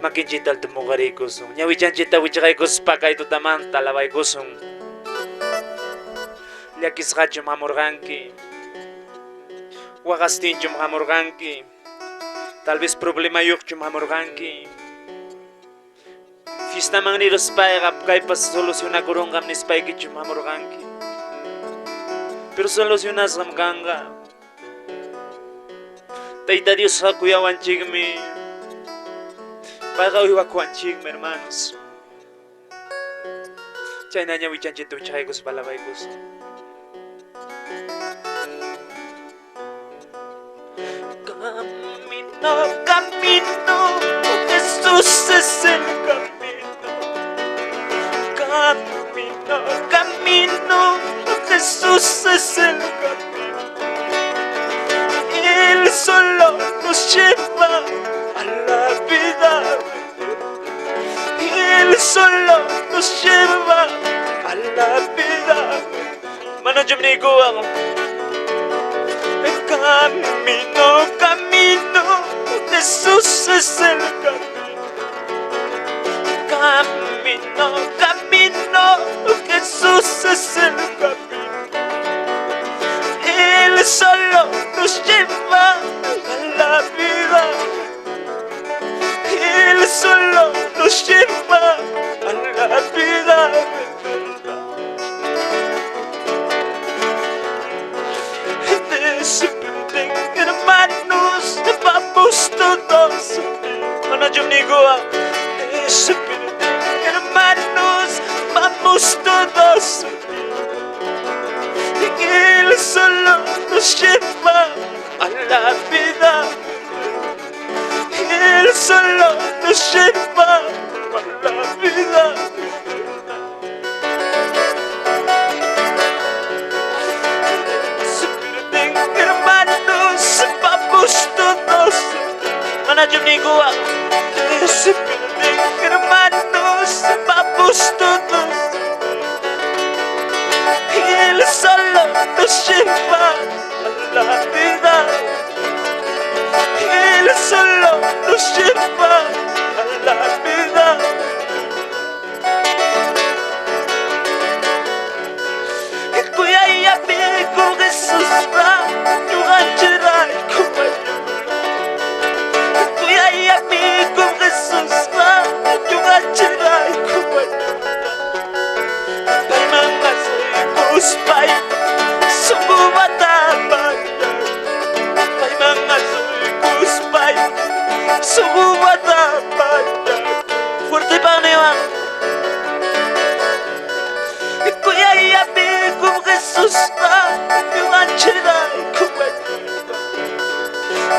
makinchital tumuqariykusun ñawillanchita wichqaykuspa kay tutamanta lawaykusun llakisqachum hamurqanki waqastinchum hamurqanki tal vez problemayuqchum hamurqanki fiestaman niruspayqa kaypas solucionakurunqam nispaykichum hamurqanki pero solucionasqam kanqa Tayta Diosqa kuyawanchikmi payqa uywakuwanchikmi hermanos chayna ñawillanchita wichqaykuspa lawaykusun Camino, camino, Jesús es el camino. Camino, camino, Jesús es el camino. Él solo nos lleva a la vida. Él solo nos lleva a la vida. Mano jumnigo Camino, camino, Jesús es el camino. Camino, camino, Jesús es el camino. Él solo nos lleva a la vida. Él solo nos lleva a la vida. Hermanos, vamos todos. Mana jumnigoa. Hermanos, vamos todos. Él solo nos lleva a la vida. Él solo nos lleva a la vida. Todos Mana jumnigoa hermanos vamos todos Él solo nos lleva a la vida Él solo nos lleva a la vida Cuídate con Jesús Pai, sungguh mata pandang. Pai mengasuhku pai, sungguh mata pandang. Fuerte panewan, ku ya amigo Jesús, eu ancherai kuat.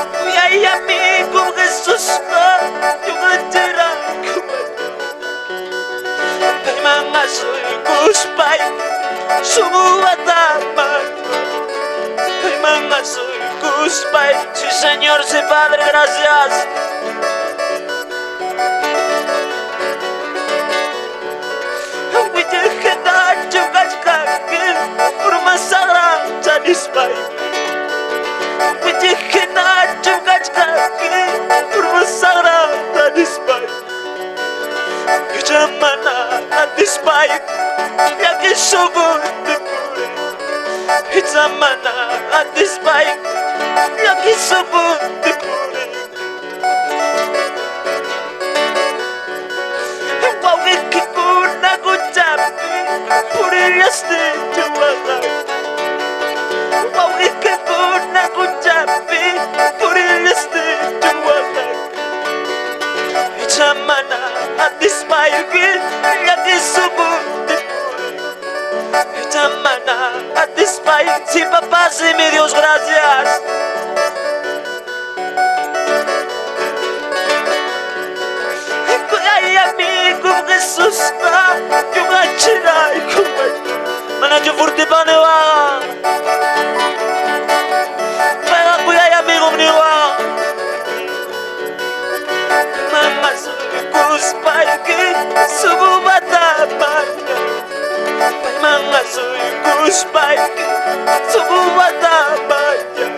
Ku ya amigo Jesús, eu ancherai kuat. Pai mengasuhku pai. Sungguh ataman Mangasuhku pai. Sí Señor, sí Padre, gracias Wijeketan juga kaki Bermasalah jadi pai Wijeketan juga kaki Bermasalah jadi pai Kejamana hadis baik Yang disebut dipuri Kejamana hadis baik Yang disebut dipuri Wawikiku nagu capi Puri yasti jualan Wawikiku nagu capi Puri yasti jualan Kejamana hadis baik Yang disebut Mana hadis baik Si papá, si mi Dios, gracias Ay amigo Jesús Yo ngachirai kumay Mana yo furti panewa Pega kuya ay amigo mniwa Mama soy kuspaiki Subu bata panya Mga soy kuspay Subuwata banyak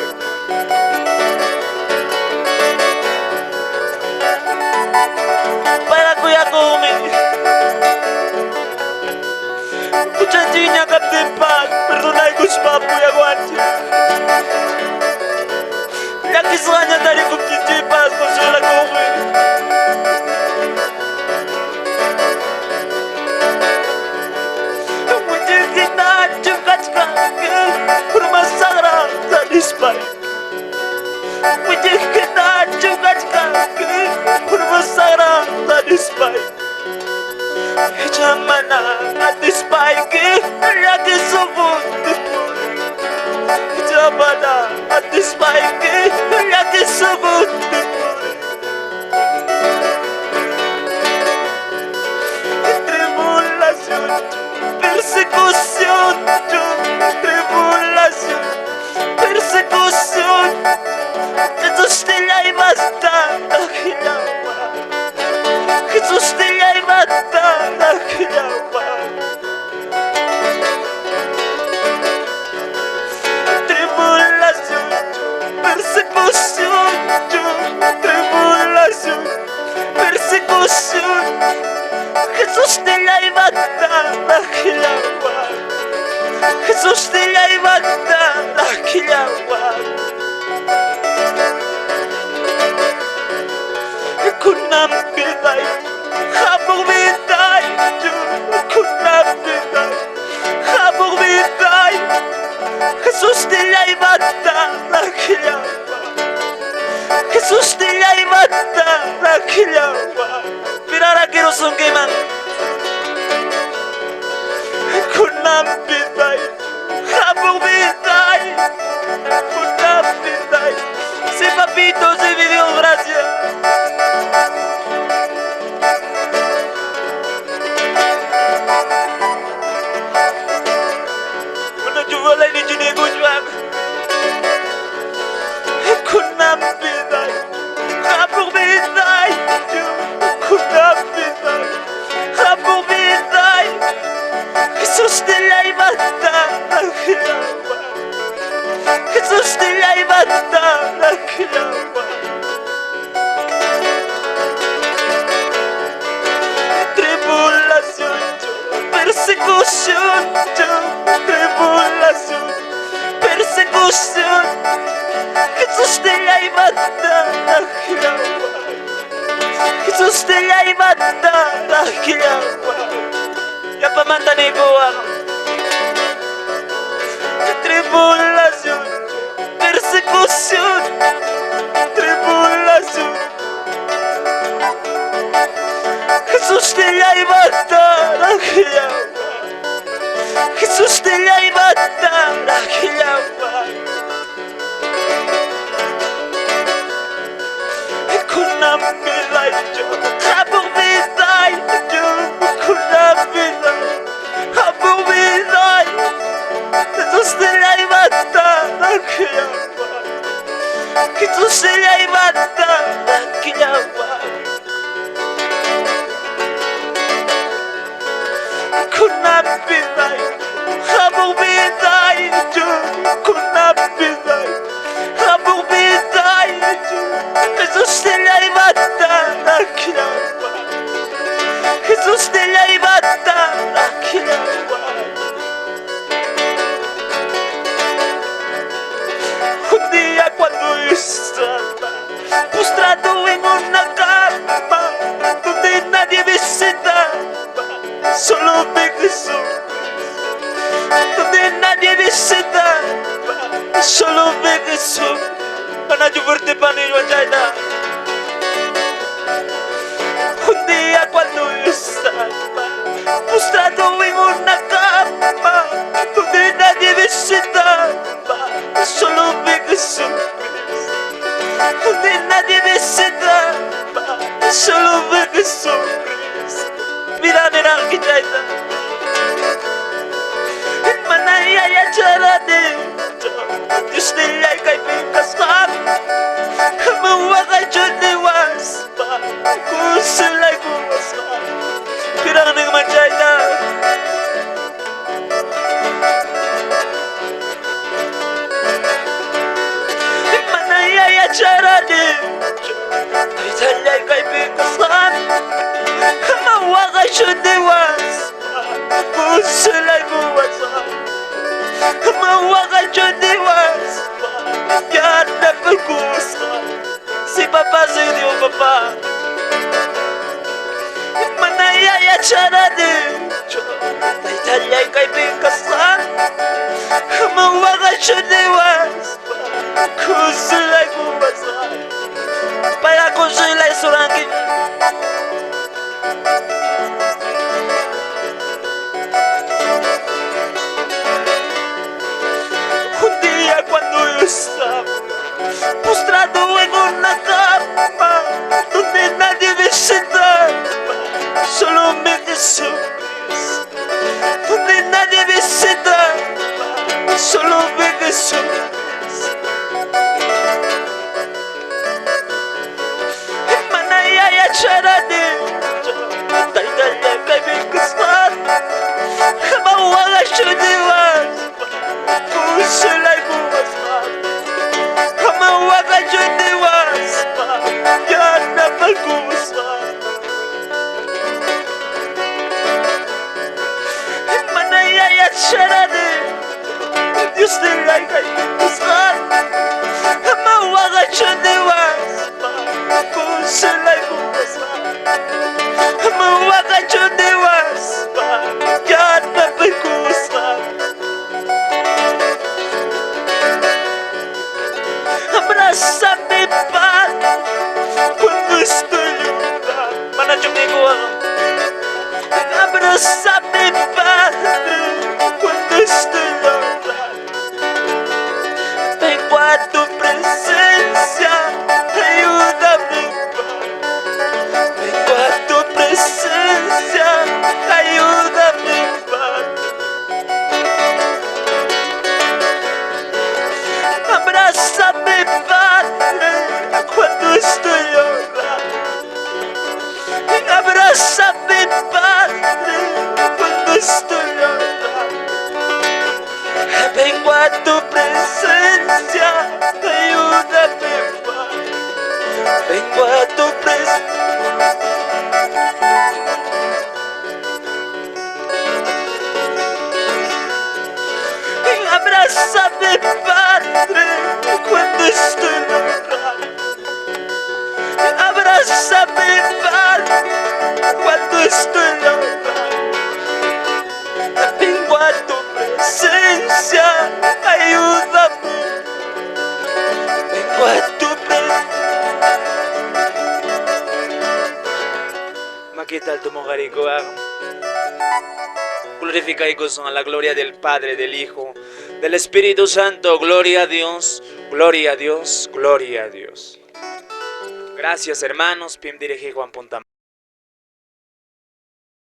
spike. Jamana at the spike, at the sobut. Jamana at the spike, at the sobut. Tribulación, persecución, tribulación, persecución. Jesús te la iba a matar, Jesús te la iba a matar, tribulación, persecución, tribulación, persecución. Jesús te la iba a matar, Jesús te la iba a matar, Kunam bidai, habur bidai, kunam bidai, habur bidai. Jesús te la iba a matar, Jesús te la iba a matar, mira ahora quiero son queman. Kunam bidai, habur bidai, kunam bidai. C'est papito, c'est vidéo, gracias. Mana jual ini jenis gujuan. Kunam bidai, habur bidai, kunam bidai, habur bidai. Jesús te la iba a matar, Jesús te la iba a matar. Tribulación, persecución, tribulación, persecución. Jesús te la iba a matar, Jesús te la iba a matar. Ya pa mantanegoa. Tribulación, persecución, tribulación. Jesús te la iba a matar, Jesús te la iba a matar. Kunam bidai, habur bidai, kunam bidai, habur bidai. Jesús te la iba a matar, Jesús te la iba a matar. Kunam bidai, habur bidai, kunam bidai, habur bidai. Jesús te la iba a matar, Jesús te la iba a matar. Un día cuando yo estaba postrado en una cama donde nadie visitaba, solo vi Jesús. Donde nadie visitaba, solo vi Jesús. Para yo verte para yo allá. Un día cuando yo estaba postrado en una cama donde nadie visitaba, solo vi Jesús. Donde nadie visitaba, solo vi Jesús. Mira nena kita. Mana ya cara de Dios te la kay pinkasan. Mawaga jodi was kusulay kuwasa. Pirang nang manjayda. Mana ya cara de Dios te la kay pinkasan. Mawaga jodi was kusulay kuwasa. Mawaga jodi was Yada perkusa. Si papa se dio papa. Mana ya cara de Italia kay pinkasan. Mawaga jodi was kusulay kuwasa. Para kusulay surangin. Manaya charade, taitaya kami kusman, mawaga shudiwas, pusulay buwasman, mawaga shudiwas, yan na pag-usman. Manaya charade, Diyos nila'y kami kusman, mawaga shudiwas, pusulay buwasman. Mawaga shudiwas, yan na pag-usman. Abraça mi padre, quando estou llorando. Mana comigo, abraça mi padre, quando estou llorando. Vengo a tu presencia, ayúdame, Padre. Vengo a tu presencia, ayúdame, Padre. Abrázame, Padre, cuando estoy llorando. Abrázame, Padre, cuando estoy llorando. Vengo a tu presencia, ayúdame, Padre. Vengo a tu presencia. Abrázame, Padre, cuando estoy llorando. Abrázame, Padre, cuando estoy llorando. Vengo a tu presencia, ayúdame. Vengo a tu presencia. Makita al tumogarico, glorificaigo a la gloria del Padre, del Hijo, del Espíritu Santo. Gloria a Dios, gloria a Dios, gloria a Dios. Gracias, hermanos. Pim dirige Juan Punta.